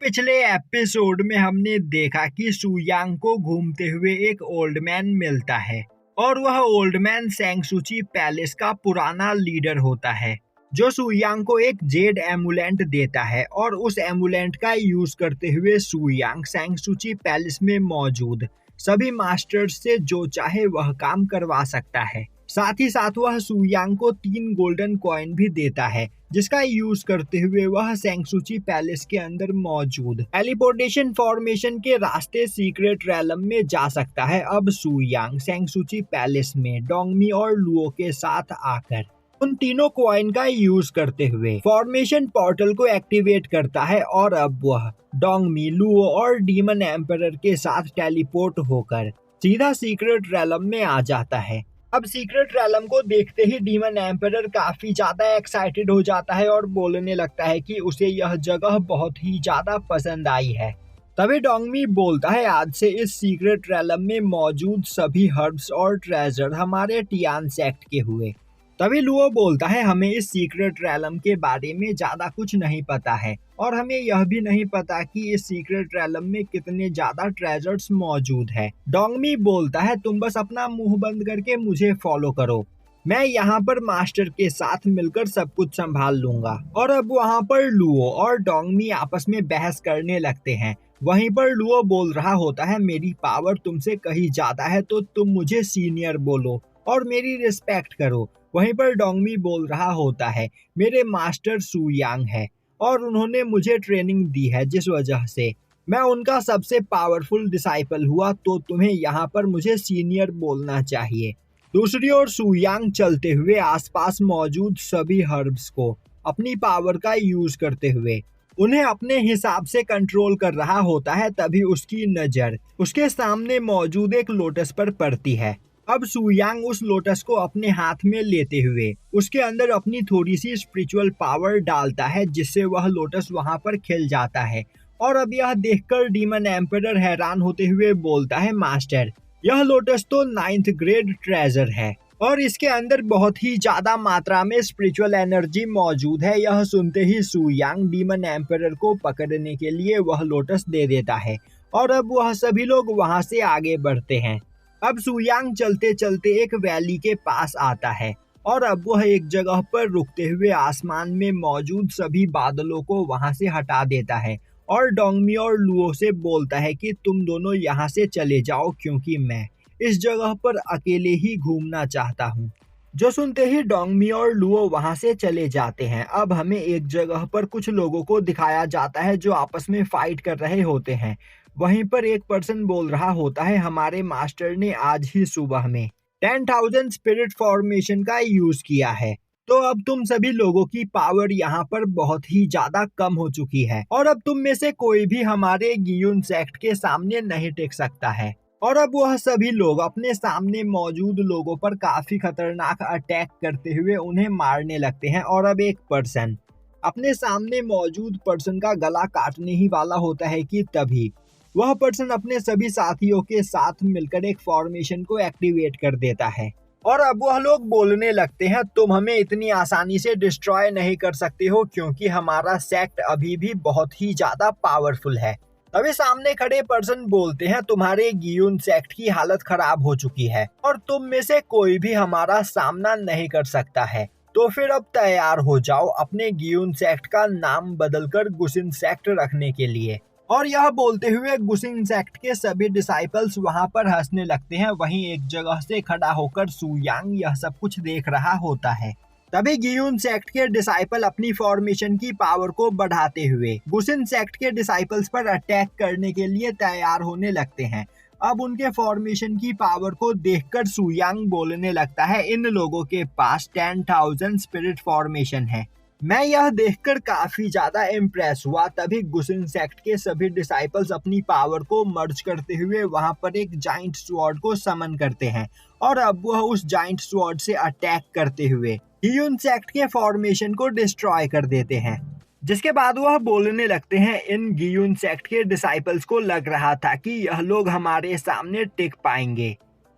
पिछले एपिसोड में हमने देखा कि सुयांग को घूमते हुए एक ओल्ड मैन मिलता है और वह ओल्ड मैन सेंगसुची पैलेस का पुराना लीडर होता है जो सुयांग को एक जेड एमुलेंट देता है और उस एमुलेंट का यूज करते हुए सुयांग सेंगसुची पैलेस में मौजूद सभी मास्टर्स से जो चाहे वह काम करवा सकता है। साथ ही साथ वह सुयांग को 3 गोल्डन कॉइन भी देता है जिसका यूज करते हुए वह सेंगसुची पैलेस के अंदर मौजूद टेलीपोर्टेशन फॉर्मेशन के रास्ते सीक्रेट रैलम में जा सकता है। अब सुयांग सेंगसुची पैलेस में डोंगमी और लुओ के साथ आकर उन तीनों कॉइन का यूज करते हुए फॉर्मेशन पोर्टल को एक्टिवेट करता है और अब वह डोंगमी, लुओ और डीमन एम्परर के साथ टेलीपोर्ट होकर सीधा सीक्रेट रैलम में आ जाता है। अब सीक्रेट रैलम को देखते ही डीमन एम्परर काफी ज्यादा एक्साइटेड हो जाता है और बोलने लगता है कि उसे यह जगह बहुत ही ज्यादा पसंद आई है। तभी डोंगमी बोलता है, आज से इस सीक्रेट रैलम में मौजूद सभी हर्ब्स और ट्रेजर हमारे टियान सेक्ट के हुए। तभी लुओ बोलता है, हमें इस सीक्रेट रैलम के बारे में ज्यादा कुछ नहीं पता है और हमें यह भी नहीं पता कि इस सीक्रेट रैलम में कितने ज्यादा ट्रेजर्स मौजूद है। डोंगमी बोलता है, तुम बस अपना मुंह बंद करके मुझे फॉलो करो, मैं यहाँ पर मास्टर के साथ मिलकर सब कुछ संभाल लूंगा। और अब वहाँ पर लुओ और डोंगमी आपस में बहस करने लगते हैं। वहीं पर लुओ बोल रहा होता है, मेरी पावर तुमसे कहीं ज्यादा है तो तुम मुझे सीनियर बोलो और मेरी रिस्पेक्ट करो। वहीं पर डोंगमी बोल रहा होता है, मेरे मास्टर सुयांग है और उन्होंने मुझे ट्रेनिंग दी है जिस वजह से मैं उनका सबसे पावरफुल डिसाइपल हुआ, तो तुम्हें यहाँ पर मुझे सीनियर बोलना चाहिए। दूसरी ओर सुयांग चलते हुए आसपास मौजूद सभी हर्ब्स को अपनी पावर का यूज करते हुए उन्हें अपने हिसाब से कंट्रोल कर रहा होता है। तभी उसकी नजर उसके सामने मौजूद एक लोटस पर पड़ती है। अब सुयांग उस लोटस को अपने हाथ में लेते हुए उसके अंदर अपनी थोड़ी सी स्पिरिचुअल पावर डालता है जिससे वह लोटस वहां पर खिल जाता है। और अब यह देखकर डीमन एम्परर हैरान होते हुए बोलता है, मास्टर यह लोटस तो 9th ग्रेड ट्रेजर है और इसके अंदर बहुत ही ज्यादा मात्रा में स्पिरिचुअल एनर्जी मौजूद है। यह सुनते ही सुयांग डीमन एम्परर को पकड़ने के लिए वह लोटस दे देता है और अब वह सभी लोग वहां से आगे बढ़ते हैं। अब सुयांग चलते चलते एक वैली के पास आता है और अब वह एक जगह पर रुकते हुए आसमान में मौजूद सभी बादलों को वहां से हटा देता है और डोंगमी और लुओ से बोलता है कि तुम दोनों यहाँ से चले जाओ क्योंकि मैं इस जगह पर अकेले ही घूमना चाहता हूँ। जो सुनते ही डोंगमी और लुओ वहां से चले जाते हैं। अब हमें एक जगह पर कुछ लोगों को दिखाया जाता है जो आपस में फाइट कर रहे होते हैं। वहीं पर एक पर्सन बोल रहा होता है, हमारे मास्टर ने आज ही सुबह में 10,000 स्पिरिट फॉर्मेशन का यूज किया है, तो अब तुम सभी लोगों की पावर यहाँ पर बहुत ही ज्यादा कम हो चुकी है और अब तुम में से कोई भी हमारे गियुन सेक्ट के सामने नहीं टिक सकता है। और अब वह सभी लोग अपने सामने मौजूद लोगों पर काफी खतरनाक अटैक करते हुए उन्हें मारने लगते हैं। और अब एक पर्सन अपने सामने मौजूद पर्सन का गला काटने ही वाला होता है कि तभी वह पर्सन अपने सभी साथियों के साथ मिलकर एक फॉर्मेशन को एक्टिवेट कर देता है और अब वह लोग बोलने लगते हैं, तुम हमें इतनी आसानी से डिस्ट्रॉय नहीं कर सकते हो क्योंकि हमारा सेक्ट अभी भी बहुत ही ज्यादा पावरफुल है। तभी सामने खड़े पर्सन बोलते हैं, तुम्हारे गियुन सेक्ट की हालत खराब हो चुकी है और तुम में से कोई भी हमारा सामना नहीं कर सकता है, तो फिर अब तैयार हो जाओ अपने गियुन सेक्ट का नाम बदलकर गुसिन सेक्ट रखने के लिए। और यह बोलते हुए गुसिन सेक्ट के सभी डिसाइपल्स वहां पर हंसने लगते हैं। वहीं एक जगह से खड़ा होकर सुयांग यह सब कुछ देख रहा होता है। तभी गियुन सेक्ट के डिसाइपल अपनी फॉर्मेशन की पावर को बढ़ाते हुए गुसिन सेक्ट के डिसाइपल्स पर अटैक करने के लिए तैयार होने लगते हैं। अब उनके फॉर्मेशन की पावर को देखकर सुयांग बोलने लगता है, इन लोगों के पास 10,000 स्पिरिट फॉर्मेशन है, मैं यह देखकर काफी ज्यादा इम्प्रेस हुआ। तभी गुसिन सेक्ट के सभी डिसाइपल्स अपनी पावर को मर्ज करते हुए वहां पर एक जाइंट स्वॉर्ड को समन करते हैं और अब वह उस जाइंट स्वॉर्ड से अटैक करते हुए गियुन सेक्ट के फॉर्मेशन को डिस्ट्रॉय कर देते हैं। जिसके बाद वह बोलने लगते हैं, इन गियुन सेक्ट के डिसाइपल्स को लग रहा था कि यह लोग हमारे सामने टिक पाएंगे,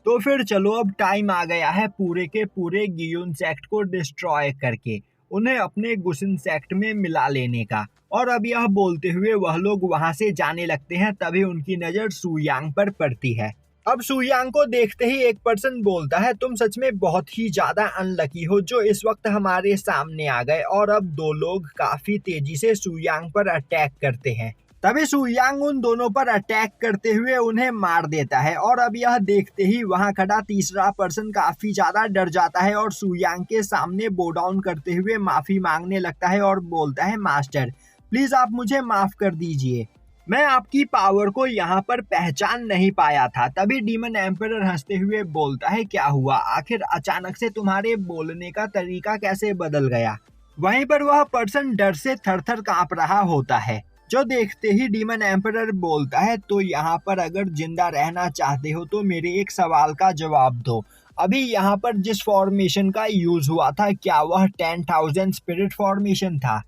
तो फिर चलो अब टाइम आ गया है पूरे के पूरे गियुन सेक्ट को डिस्ट्रॉय करके उन्हें अपने गुसिन सेक्ट में मिला लेने का। और अब यह बोलते हुए वह लोग वहां से जाने लगते हैं। तभी उनकी नजर सू यांग पर पड़ती है। अब सू यांग को देखते ही एक पर्सन बोलता है, तुम सच में बहुत ही ज्यादा अनलकी हो जो इस वक्त हमारे सामने आ गए। और अब दो लोग काफी तेजी से सू यांग पर अटैक करते हैं। तभी सू यांग उन दोनों पर अटैक करते हुए उन्हें मार देता है। और अब यह देखते ही वहां खड़ा तीसरा पर्सन काफी ज्यादा डर जाता है और सू यांग के सामने बो डाउन करते हुए माफी मांगने लगता है और बोलता है, मास्टर प्लीज आप मुझे माफ कर दीजिए, मैं आपकी पावर को यहाँ पर पहचान नहीं पाया था। तभी डीमन एम्परर हंसते हुए बोलता है, क्या हुआ, आखिर अचानक से तुम्हारे बोलने का तरीका कैसे बदल गया। वहीं पर वह पर्सन डर से थर-थर कांप रहा होता है। जो देखते ही डीमन एम्परर बोलता है, तो यहाँ पर अगर जिंदा रहना चाहते हो तो मेरे एक सवाल का जवाब दो। अभी यहाँ पर जिस फॉर्मेशन का यूज हुआ था, क्या वह 10,000 स्पिरिट फॉर्मेशन था।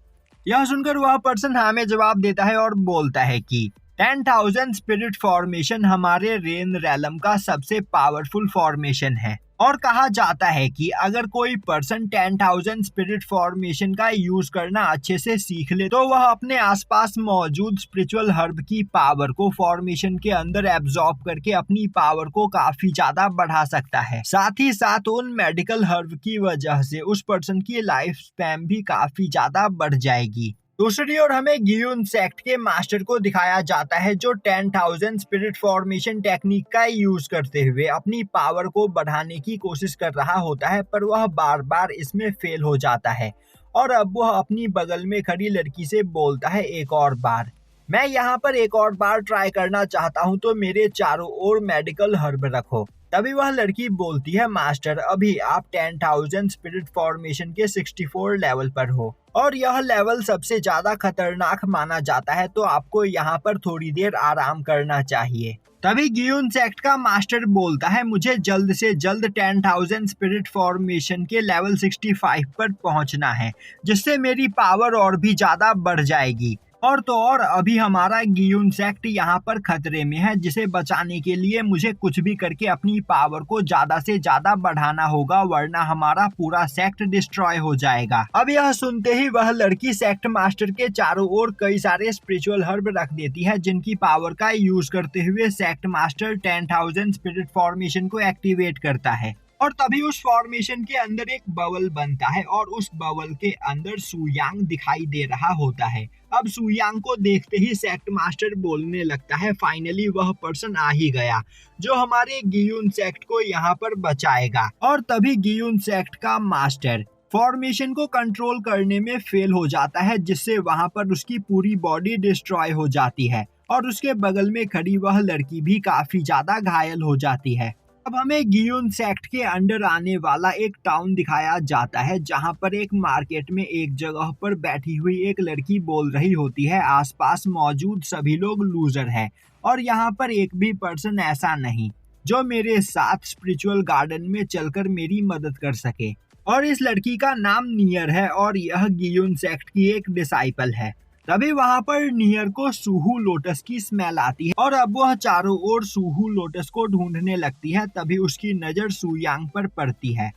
यह सुनकर वह पर्सन हाँ में जवाब देता है और बोलता है कि 10,000 स्पिरिट फॉर्मेशन हमारे रेन रैलम का सबसे पावरफुल फॉर्मेशन है। और कहा जाता है कि अगर कोई पर्सन 10,000 स्पिरिट फॉर्मेशन का यूज करना अच्छे से सीख ले तो वह अपने आसपास मौजूद स्पिरिचुअल हर्ब की पावर को फॉर्मेशन के अंदर एब्जॉर्ब करके अपनी पावर को काफी ज्यादा बढ़ा सकता है। साथ ही साथ उन मेडिकल हर्ब की वजह से उस पर्सन की लाइफ स्पैन भी काफी ज्यादा बढ़ जाएगी। दूसरी ओर हमें गियुन सेक्ट के मास्टर को दिखाया जाता है जो 10,000 स्पिरिट फॉर्मेशन टेक्निक का यूज करते हुए अपनी पावर को बढ़ाने की कोशिश कर रहा होता है, पर वह बार बार इसमें फेल हो जाता है। और अब वह अपनी बगल में खड़ी लड़की से बोलता है, एक और बार, मैं यहाँ पर एक और बार ट्राई करना चाहता हूँ, तो मेरे चारों ओर मेडिकल हर्ब रखो। तभी वह लड़की बोलती है, मास्टर अभी आप 10,000 स्पिरिट फॉर्मेशन के 64 लेवल पर हो और यह लेवल सबसे ज्यादा खतरनाक माना जाता है, तो आपको यहाँ पर थोड़ी देर आराम करना चाहिए। तभी गियुन सेक्ट का मास्टर बोलता है, मुझे जल्द से जल्द 10,000 स्पिरिट फॉर्मेशन के लेवल 65 पर पहुंचना है, जिससे मेरी पावर और भी ज्यादा बढ़ जाएगी। और तो और अभी हमारा गियुन सेक्ट यहाँ पर खतरे में है, जिसे बचाने के लिए मुझे कुछ भी करके अपनी पावर को ज्यादा से ज्यादा बढ़ाना होगा, वरना हमारा पूरा सेक्ट डिस्ट्रॉय हो जाएगा। अब यह सुनते ही वह लड़की सेक्ट मास्टर के चारों ओर कई सारे स्पिरिचुअल हर्ब रख देती है, जिनकी पावर का यूज करते हुए सेक्ट मास्टर 10,000 स्पिरिट फॉर्मेशन को एक्टिवेट करता है। और तभी उस फॉर्मेशन के अंदर एक बबल बनता है और उस बबल के अंदर सू यांग दिखाई दे रहा होता है। अब सू यांग को देखते ही सेक्ट मास्टर बोलने लगता है, फाइनली वह पर्सन आ ही गया जो हमारे गियुन सेक्ट को यहाँ पर बचाएगा। और तभी गियुन सेक्ट का मास्टर फॉर्मेशन को कंट्रोल करने में फेल हो जाता है, जिससे वहां पर उसकी पूरी बॉडी डिस्ट्रॉय हो जाती है और उसके बगल में खड़ी वह लड़की भी काफी ज्यादा घायल हो जाती है। अब हमें गियुन सेक्ट के अंडर आने वाला एक टाउन दिखाया जाता है, जहां पर एक मार्केट में एक जगह पर बैठी हुई एक लड़की बोल रही होती है, आसपास मौजूद सभी लोग लूजर हैं और यहाँ पर एक भी पर्सन ऐसा नहीं जो मेरे साथ स्पिरिचुअल गार्डन में चलकर मेरी मदद कर सके। और इस लड़की का नाम नियर है और यह गियुन सेक्ट की एक डिसाइपल है। तभी वहां पर नियर को सूहू लोटस की स्मेल आती है और अब वह चारों ओर सूहू लोटस को ढूंढने लगती है। तभी उसकी नजर सू यांग पर पड़ती है।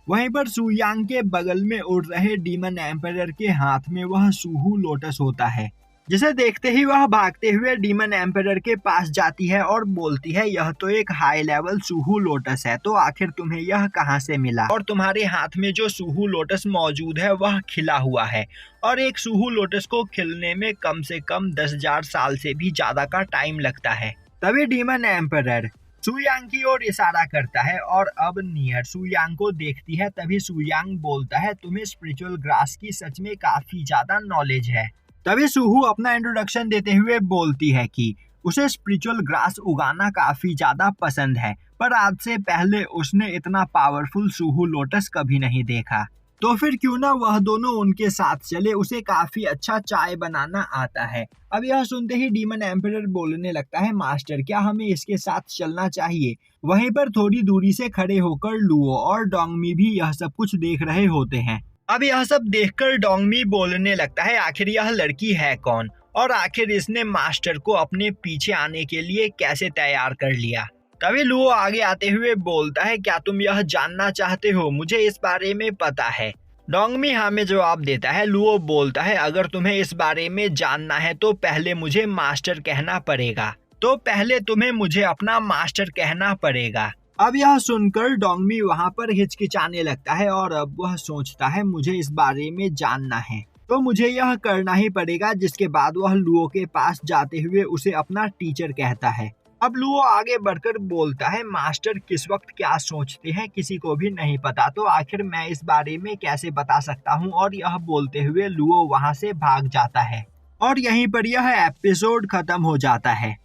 वहीं पर सू यांग के बगल में उड़ रहे डीमन एम्परर के हाथ में वह सूहू लोटस होता है, जिसे देखते ही वह भागते हुए डीमन एम्परर के पास जाती है और बोलती है, यह तो एक हाई लेवल सूहू लोटस है, तो आखिर तुम्हें यह कहां से मिला। और तुम्हारे हाथ में जो सूहू लोटस मौजूद है वह खिला हुआ है और एक सूहू लोटस को खिलने में कम से कम 10,000 साल से भी ज्यादा का टाइम लगता है। तभी डीमन एम्परर सू यांग की ओर इशारा करता है और अब नियर सू यांग को देखती है। तभी सू यांग बोलता है, तुम्हें स्पिरिचुअल ग्रास की सच में काफी ज्यादा नॉलेज है। तभी सूहू अपना इंट्रोडक्शन देते हुए बोलती है कि उसे स्पिरिचुअल ग्रास उगाना काफी ज्यादा पसंद है, पर आज से पहले उसने इतना पावरफुल सूहू लोटस कभी नहीं देखा। तो फिर क्यों ना वह दोनों उनके साथ चले, उसे काफी अच्छा चाय बनाना आता है। अब यह सुनते ही डीमन एम्परर बोलने लगता है, मास्टर क्या हमें इसके साथ चलना चाहिए। वहीं पर थोड़ी दूरी से खड़े होकर लुओ और डोंगमी भी यह सब कुछ देख रहे होते हैं। अब यह सब देखकर डोंगमी बोलने लगता है, आखिर यह लड़की है कौन और आखिर इसने मास्टर को अपने पीछे आने के लिए कैसे तैयार कर लिया। तभी लुओ आगे आते हुए बोलता है, क्या तुम यह जानना चाहते हो, मुझे इस बारे में पता है। डोंगमी हाँ में जवाब देता है। लुओ बोलता है, अगर तुम्हें इस बारे में जानना है तो पहले मुझे मास्टर कहना पड़ेगा। तो पहले तुम्हें मुझे अपना मास्टर कहना पड़ेगा। अब यह सुनकर डोंगमी वहाँ पर हिचकिचाने लगता है और अब वह सोचता है मुझे इस बारे में जानना है तो मुझे यह करना ही पड़ेगा, जिसके बाद वह लुओ के पास जाते हुए उसे अपना टीचर कहता है। अब लुओ आगे बढ़कर बोलता है, मास्टर किस वक्त क्या सोचते हैं किसी को भी नहीं पता, तो आखिर मैं इस बारे में कैसे बता सकता हूँ। और यह बोलते हुए लुओ वहाँ से भाग जाता है और यहीं पर यह एपिसोड खत्म हो जाता है।